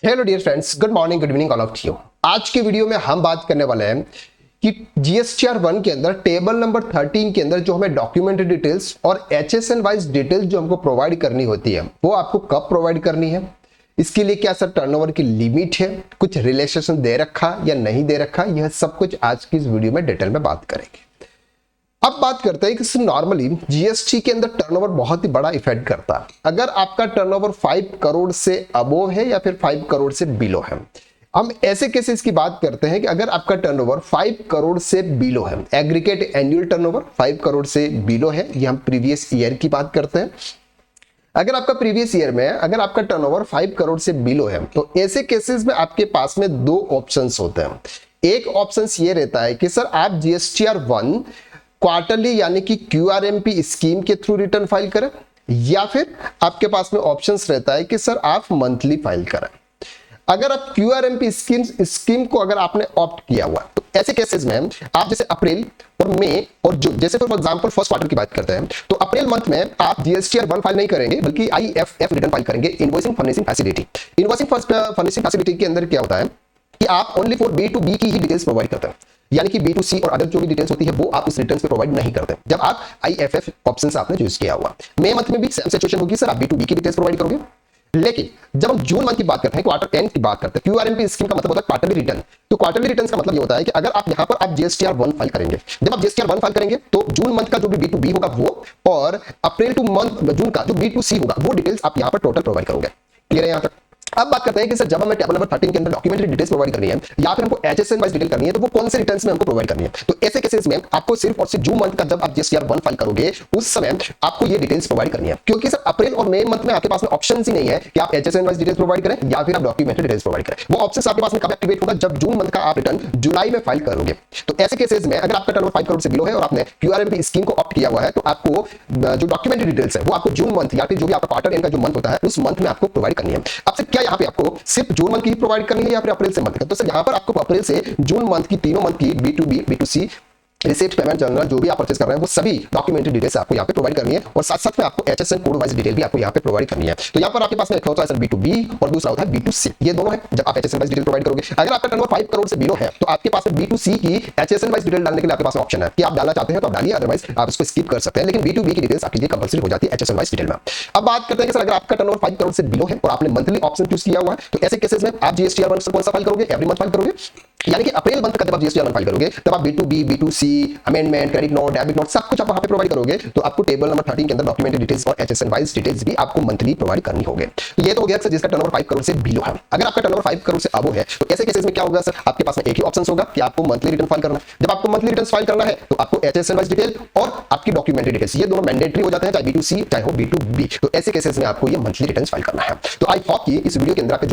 Hello dear friends, good morning, good evening all of you. आज के video में हम बात करने वाले हैं कि जीएसटीआर 1 के अंदर टेबल नंबर 13 के अंदर जो हमें डॉक्यूमेंट्री डिटेल्स और एचएसएन वाइज डिटेल्स जो हमको प्रोवाइड करनी होती है वो आपको कब प्रोवाइड करनी है, इसके लिए क्या सर टर्नओवर की लिमिट है, कुछ रिलैक्सेशन दे रखा या नहीं दे रखा, यह सब कुछ आज की इस वीडियो में डिटेल में बात करेंगे। अब बात करते हैं कि नॉर्मली जीएसटी के अंदर टर्नओवर बहुत ही बड़ा इफेक्ट करता है। अगर आपका टर्नओवर 5 करोड़ से अबोव है या फिर 5 करोड़ से बिलो है, हम ऐसे केसेस की बात करते हैं कि अगर आपका टर्नओवर 5 करोड़ से बिलो है, एग्रीगेट एनुअल टर्नओवर 5 करोड़ से बिलो है, ये हम प्रीवियस ईयर की बात करते हैं। अगर आपका प्रीवियस ईयर में अगर आपका टर्नओवर 5 करोड़ से बिलो है तो ऐसे केसेस में आपके पास में दो ऑप्शंस होते हैं। एक ऑप्शन ये रहता है कि सर आप जीएसटीआर 1 क्वार्टरली यानी कि क्यूआरएमपी स्कीम के थ्रू रिटर्न फाइल करें, या फिर आपके पास में ऑप्शंस रहता है कि सर आप मंथली फाइल करें। अगर आप क्यूआरएमपी स्कीम को अगर आपने ऑप्ट किया हुआ तो ऐसे केसेस में आप जैसे अप्रैल और मई और जून, जैसे फॉर एग्जांपल फर्स्ट क्वार्टर की बात करते हैं तो अप्रैल मंथ में आप जीएसटीआर 1 फाइल नहीं करेंगे बल्कि आईएफएफ रिटर्न फाइल करेंगे, invoicing furnishing facility. Invoicing furnishing facility के अंदर क्या होता है कि आप ओनली फॉर B2B की ही डिटेल्स प्रोवाइड करते हैं, यानी कि B2C और अदर जो भी डिटेल्स होती है वो आप उस रिटर्न्स पे प्रोवाइड नहीं करते जब आप आईएफएफ ऑप्शन से आपने चूज किया हुआ। मई मंथ में भी सेम सिचुएशन होगी, सर आप B2B की डिटेल्स प्रोवाइड करोगे। लेकिन जब हम जून मंथ की बात करते हैं, क्वार्टर एंड की बात करते हैं, क्यूआरएमपी स्कीम का मतलब होता है क्वार्टरली रिटर्न। तो क्वार्टरली रिटर्न का मतलब ये होता है कि अगर आप यहां पर आप जीएसटीआर 1 फाइल करेंगे, जब आप जीएसटीआर 1 फाइल करेंगे तो जून मंथ का जो भी B2B होगा वो, और अप्रैल टू मंथ जून का जो B2C होगा वो डिटेल्स आप यहां पर टोटल प्रोवाइड करोगे। क्लियर है यहां तक? अब बात करते हैं कि सर जब हमें टेबल नंबर 13 के अंदर डॉक्यूमेंट्री डिटेल्स प्रोवाइड करनी है या फिर हमको एचएसएन वाइज डिटेल करनी है तो वो कौन से रिटर्न्स में हमको प्रोवाइड करनी है। तो ऐसे केसेस में आपको सिर्फ और सिर्फ जून मंथ का जब आप जीएसटीआर 1 फाइल करोगे उस समय आपको ये डिटेल्स प्रोवाइड करनी है, क्योंकि सर अप्रैल और मई मंथ में आपके पास में ऑप्शन ही नहीं है कि आप एचएसएन वाइज डिटेल्स प्रोवाइड करें या फिर आप डॉक्यूमेंट्री डिटेल्स प्रोवाइड करें। वो ऑप्शन आपके पास में कब एक्टिवेट होगा, जब जून मंथ का आप रिटर्न जुलाई में फाइल करोगे। तो ऐसे केसेस में अगर आपका टर्नओवर 5 करोड़ से बिलो है और आपने क्यूआरएमपी स्कीम को ऑप्ट किया हुआ है तो आपको जो डॉक्यूमेंट्री डिटेल्स है वो आपको जून मंथ या फिर जो भी आपका क्वार्टर एंड का जो मंथ होता है उस मंथ में आपको प्रोवाइड करनी है। अब सर क्या यहाँ पे आपको सिर्फ जून मंथ की प्रोवाइड करनी है या फिर अप्रैल से मंथ का? तो सर यहां पर आपको अप्रैल से जून मंथ की तीनों मंथ की B2B B2C receipt, payment journal जो भी आप परचेस कर रहे हैं वो सभी डॉक्यूमेंट्री डिटेल्स आपको यहाँ पे प्रोवाइड करनी है, और साथ साथ में आपको एचएसएन कोड वाइज डिटेल भी आपको यहाँ पे प्रोवाइड करनी है। तो यहाँ पर आपके पास में एक होता है सर B2B और दूसरा होता है B2C, ये दोनों है जब आप एचएसएन वाइज डिटेल प्रोवाइड करोगे। अगर आपका टर्नओवर 5 करोड़ से बिलो है तो आपके पास में B2C की एचएसएन वाइज डिटेल डालने के लिए आपके पास ऑप्शन है कि आप डालना चाहते हैं तो आप डालिए, अदरवाइज आप इसको स्किप कर सकते हैं, लेकिन B2B की डिटेल्स आपके लिए कंपल्सरी हो जाती है एचएसएन वाइज डिटेल में। अब बात करते हैं कि सर अगर आपका टर्नओवर 5 करोड़ से बिलो है और आपने मंथली ऑप्शन चूज किया हुआ है तो ऐसे केसेस में आप जीएसटीआर 1 कौन सा फाइल करोगे? एवरी मंथ फाइल करोगे, यानी कि अप्रैल मंथ का जब आप जीएसटीआर 1 फाइल करोगे तब आप B2B B2C amendment, credit note, debit note सब कुछ आप वहां पे प्रोवाइड करोगे। तो आपको टेबल नंबर 13 के अंदर डॉक्यूमेंट्री डिटेल्स और एचएसएन वाइज डिटेल्स भी आपको मंथली प्रोवाइड करनी होगी। तो ये तो हो गया सर जिसका टर्नओवर 5 करोड़ से बिलो है। अगर आपका टर्नओवर 5 करोड़ से अबव है तो ऐसे केसेस में क्या होगा सर, आपके पास में एक ही ऑप्शन होगा कि आपको मंथली रिटर्न फाइल करना है। जब आपको मंथली रिटर्न फाइल करना है तो आपको एचएसएन वाइज डिटेल और आपकी डॉक्यूमेंट्री डिटेल्स ये दोनों मैंडेटरी हो जाते हैं, चाहे B2C चाहे हो B2B। तो ऐसे केसेस में आपको ये मंथली रिटर्न फाइल करना है। तो आई होप कि इस वीडियो के अंदर आपके